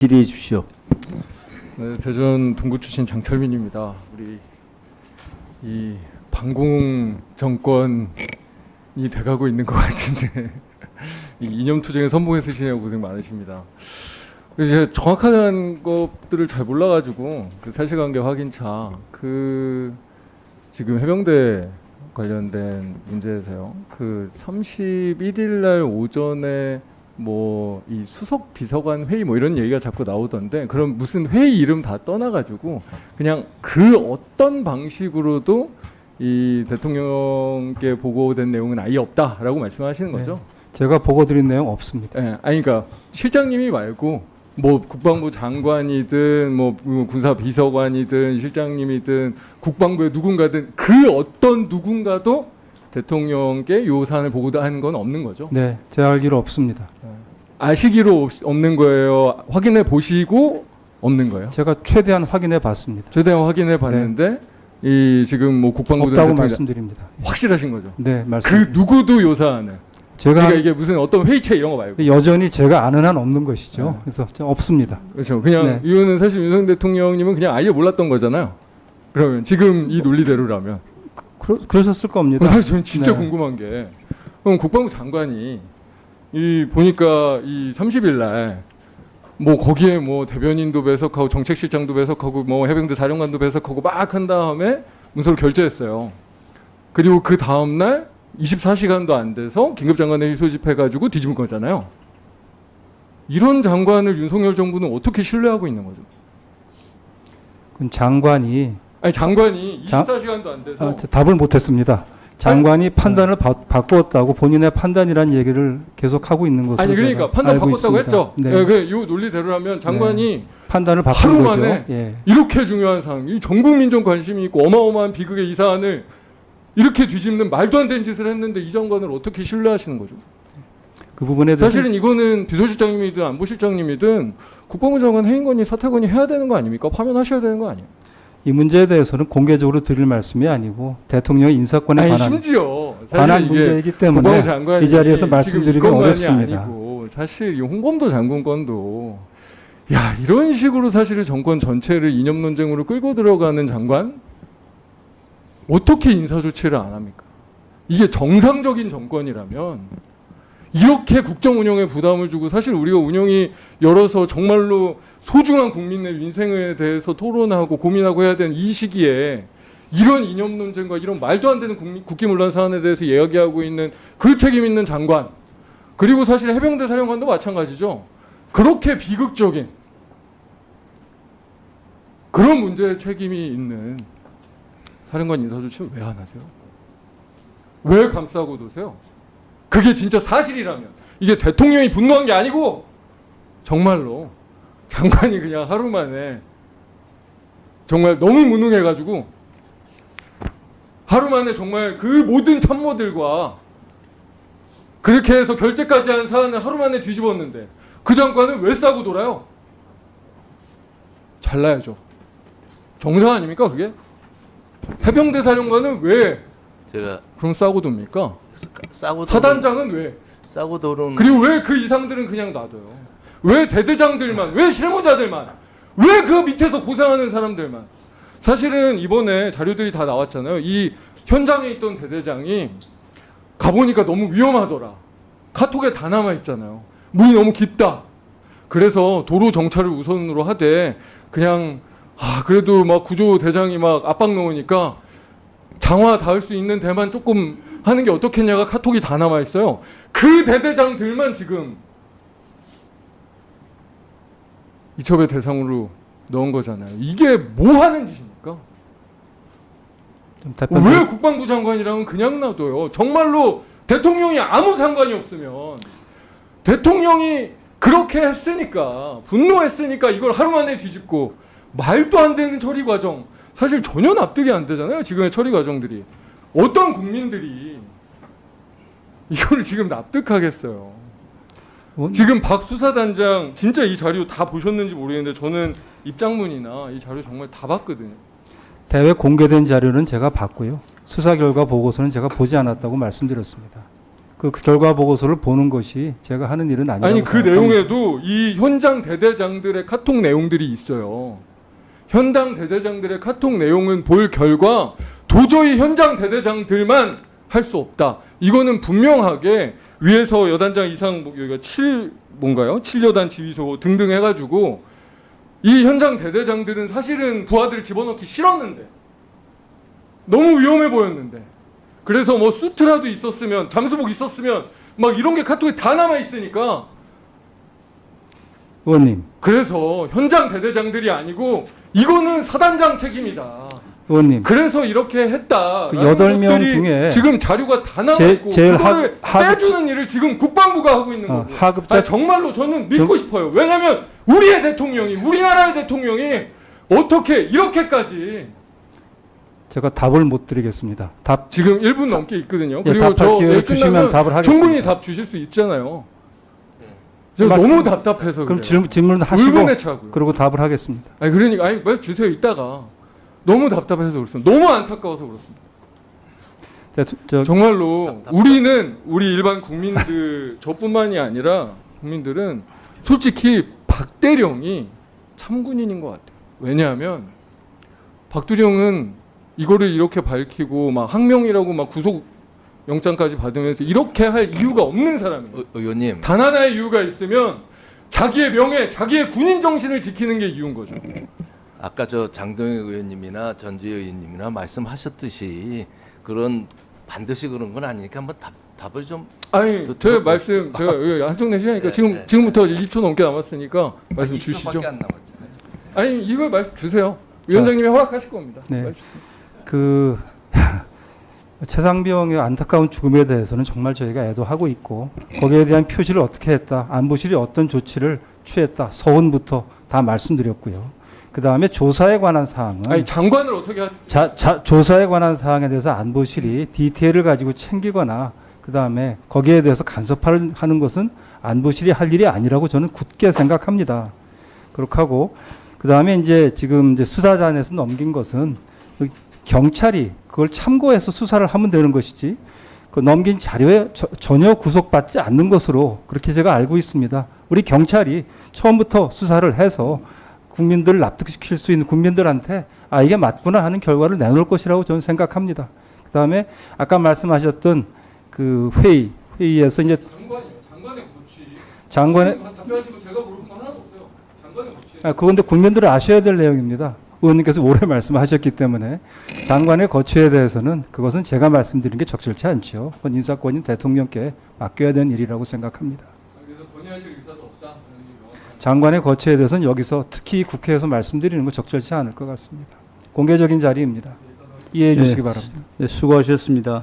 질의해 주십시오. 네, 대전 동구 출신 장철민입니다. 우리 이 반공 정권이 돼가고 있는 것 같은데 이 이념 투쟁에 선봉에 쓰시냐고 고생 많으십니다. 그래서 제가 정확한 것들을 잘 몰라가지고 그 사실관계 확인차 지금 해병대 관련된 문제에서요. 그 31일 날 오전에 뭐 이 수석 비서관 회의 뭐 이런 얘기가 자꾸 나오던데, 그럼 무슨 회의 이름 다 떠나가지고 그냥 그 어떤 방식으로도 이 대통령께 보고된 내용은 아예 없다라고 말씀하시는 거죠? 네, 제가 보고드린 내용 없습니다. 네, 아니 그러니까 실장님이 말고 뭐 국방부 장관이든 뭐 군사 비서관이든 실장님이든 국방부의 누군가든 그 어떤 누군가도 대통령께 요 사안을 보고한 건 없는 거죠? 네, 제 알기로 없습니다. 아시기로 없는 거예요? 확인해 보시고 없는 거예요? 제가 최대한 확인해 봤습니다. 최대한 확인해 봤는데 이 지금 뭐 국방부든 없다고 대통령 말씀드립니다. 확실하신 거죠? 네, 그 말씀. 누구도 요 사안을 제가 그러니까 이게 무슨 어떤 회의체 이런 거 말고 여전히 제가 아는 한 없는 것이죠. 네. 그래서 없습니다. 그렇죠. 그냥 네. 이거는 사실 윤석열 대통령님은 그냥 아예 몰랐던 거잖아요. 그러면 지금 이 논리대로라면 그러셨을 겁니다. 사실 저는 진짜 네. 궁금한 게, 그럼 국방부 장관이 이 보니까 이 30일 날 뭐 거기에 뭐 대변인도 배석하고 정책실장도 배석하고 뭐 해병대 사령관도 배석하고 막 한 다음에 문서를 결제했어요. 그리고 그 다음 날 24시간도 안 돼서 긴급장관회의 소집해가지고 뒤집은 거잖아요. 이런 장관을 윤석열 정부는 어떻게 신뢰하고 있는 거죠? 그 장관이 아니 장관이 24시간도 안 돼서 답을 못했습니다. 장관이 판단을 바꾸었다고 본인의 판단이라는 얘기를 계속 하고 있는 것으로 아니 그러니까 제가 판단 알고 바꿨다고 있습니다. 했죠. 네. 네. 그 논리대로라면 장관이 판단을 바꾼 하루 거죠. 만에 예. 이렇게 중요한 사항, 이 전 국민적 관심이 있고 어마어마한 비극의 이 사안을 이렇게 뒤집는 말도 안 되는 짓을 했는데 이 장관을 어떻게 신뢰하시는 거죠? 그 부분에 대해서 사실은 이거는 비서실장님이든 안보실장님이든 국방부 장관 해임건이 사퇴건이 해야 되는 거 아닙니까? 파면하셔야 되는 거 아니에요? 이 문제에 대해서는 공개적으로 드릴 말씀이 아니고 대통령의 인사권에 아니 관한 심지어 관한 사실 이게 문제이기 국방부 때문에 장관이 이 자리에서 지금 말씀드리기 이것만이 어렵습니다. 아니고 사실 이 홍범도 장군 건도 야 이런 식으로 사실은 정권 전체를 이념 논쟁으로 끌고 들어가는 장관 어떻게 인사 조치를 안 합니까? 이게 정상적인 정권이라면 이렇게 국정 운영에 부담을 주고, 사실 우리가 운영이 열어서 정말로 소중한 국민의 민생에 대해서 토론하고 고민하고 해야 되는 이 시기에 이런 이념 논쟁과 이런 말도 안 되는 국기문란 사안에 대해서 이야기하고 있는 그 책임 있는 장관, 그리고 사실 해병대 사령관도 마찬가지죠. 그렇게 비극적인 그런 문제에 책임이 있는 사령관 인사 조치를 왜 안 하세요? 왜 감싸고 도세요? 그게 진짜 사실이라면, 이게 대통령이 분노한 게 아니고 정말로 장관이 그냥 하루 만에 정말 너무 무능해가지고 하루 만에 정말 그 모든 참모들과 그렇게 해서 결재까지 한 사안을 하루 만에 뒤집었는데 그 장관은 왜 싸고 돌아요? 잘라야죠. 정상 아닙니까 그게? 해병대 사령관은 왜 제가 그럼 싸고 돕니까? 싸고 사단장은 왜? 싸고 도는 그리고 왜 그 이상들은 그냥 놔둬요? 왜 대대장들만, 왜 실무자들만, 왜 그 밑에서 고생하는 사람들만? 사실은 이번에 자료들이 다 나왔잖아요. 이 현장에 있던 대대장이 가보니까 너무 위험하더라. 카톡에 다 남아있잖아요. 물이 너무 깊다. 그래서 도로 정찰을 우선으로 하되 그냥 그래도 막 구조대장이 막 압박 넣으니까 장화 닿을 수 있는 데만 조금 하는 게 어떻겠냐가 카톡이 다 남아있어요. 그 대대장들만 지금 이첩의 대상으로 넣은 거잖아요. 이게 뭐 하는 짓입니까? 왜 국방부 장관이랑은 그냥 놔둬요? 정말로 대통령이 아무 상관이 없으면, 대통령이 그렇게 했으니까, 분노했으니까 이걸 하루 만에 뒤집고 말도 안 되는 처리 과정, 사실 전혀 납득이 안 되잖아요. 지금의 처리 과정들이. 어떤 국민들이 이걸 지금 납득하겠어요? 지금 박 수사단장 진짜 이 자료 다 보셨는지 모르겠는데 저는 입장문이나 이 자료 정말 다 봤거든요. 대외 공개된 자료는 제가 봤고요. 수사 결과 보고서는 제가 보지 않았다고 말씀드렸습니다. 그 결과 보고서를 보는 것이 제가 하는 일은 아니라고 아니 그 생각합니다. 내용에도 이 현장 대대장들의 카톡 내용들이 있어요. 현장 대대장들의 카톡 내용은 볼 결과 도저히 현장 대대장들만 할 수 없다. 이거는 분명하게 위에서 여단장 이상 여기가 7여단 지휘소 등등 해가지고 이 현장 대대장들은 사실은 부하들을 집어넣기 싫었는데 너무 위험해 보였는데 그래서 뭐 수트라도 있었으면 잠수복 있었으면 막 이런 게 카톡에 다 남아 있으니까 의원님, 그래서 현장 대대장들이 아니고 이거는 사단장 책임이다. 의원님. 그래서 이렇게 했다. 그 8명 중에 지금 자료가 다 남아 제- 있고 제일 그거를 하급- 빼주는 일을 지금 국방부가 하고 있는 거고. 하급자 아니, 정말로 저는 믿고 싶어요. 왜냐하면 우리의 대통령이 우리나라의 대통령이 어떻게 이렇게까지 제가 답을 못 드리겠습니다. 답 지금 1분 넘게 있거든요. 예, 그리고 답할 저 기회를 내일 주시면 끝나면 답을 하겠습니다. 충분히 답 주실 수 있잖아요. 저 말씀- 너무 답답해서 그럼 그래요. 질문 하시고 울분에 차고요. 그리고 답을 하겠습니다. 아니 그러니까 아니 말 주세요 이따가. 너무 답답해서 그렇습니다. 너무 안타까워서 그렇습니다. 정말로 우리는 우리 일반 국민들 저뿐만이 아니라 국민들은 솔직히 박대령이 참군인인 것 같아요. 왜냐하면 박두령은 이거를 이렇게 밝히고 막 항명이라고 막 구속 영장까지 받으면서 이렇게 할 이유가 없는 사람이에요. 의원님, 단 하나의 이유가 있으면 자기의 명예, 자기의 군인 정신을 지키는 게 이유인 거죠. 아까 저 장동혁 의원님이나 전주희 의원님이나 말씀하셨듯이 그런 반드시 그런 건 아니니까 한번 답을 좀 아니, 제 말씀 제가 여기 한정된 시간이니까 네, 지금 네. 지금부터 20초 넘게 남았으니까 말씀 20초 주시죠. 밖에 안 남았잖아요. 아니 이걸 말씀 주세요. 위원장님이 허락하실 겁니다. 네. 말씀 주세요. 그 최상병의 안타까운 죽음에 대해서는 정말 저희가 애도하고 있고 거기에 대한 표시를 어떻게 했다, 안보실이 어떤 조치를 취했다, 서훈부터 다 말씀드렸고요. 그 다음에 조사에 관한 사항은 아니 장관을 어떻게 하... 조사에 관한 사항에 대해서 안보실이 디테일을 가지고 챙기거나 그 다음에 거기에 대해서 간섭하는 것은 안보실이 할 일이 아니라고 저는 굳게 생각합니다. 그렇게 하고 그 다음에 이제 지금 이제 수사단에서 넘긴 것은 경찰이 그걸 참고해서 수사를 하면 되는 것이지 그 넘긴 자료에 전혀 구속받지 않는 것으로 그렇게 제가 알고 있습니다. 우리 경찰이 처음부터 수사를 해서 국민들을 납득시킬 수 있는 국민들한테 아 이게 맞구나 하는 결과를 내놓을 것이라고 저는 생각합니다. 그 다음에 아까 말씀하셨던 그 회의에서 이제 장관의 고치. 장관의 답변하시고 제가 물어본 거 하나도 없어요. 장관의 고치. 그건데 국민들은 아셔야 될 내용입니다. 의원님께서 오래 말씀하셨기 때문에 장관의 거취에 대해서는 그것은 제가 말씀드린 게 적절치 않죠. 그건 인사권인 대통령께 맡겨야 되는 일이라고 생각합니다. 그래서 건의하실 의사도 없다. 장관의 거취에 대해서는 여기서 특히 국회에서 말씀드리는 거 적절치 않을 것 같습니다. 공개적인 자리입니다. 이해해 주시기 바랍니다. 네, 수고하셨습니다.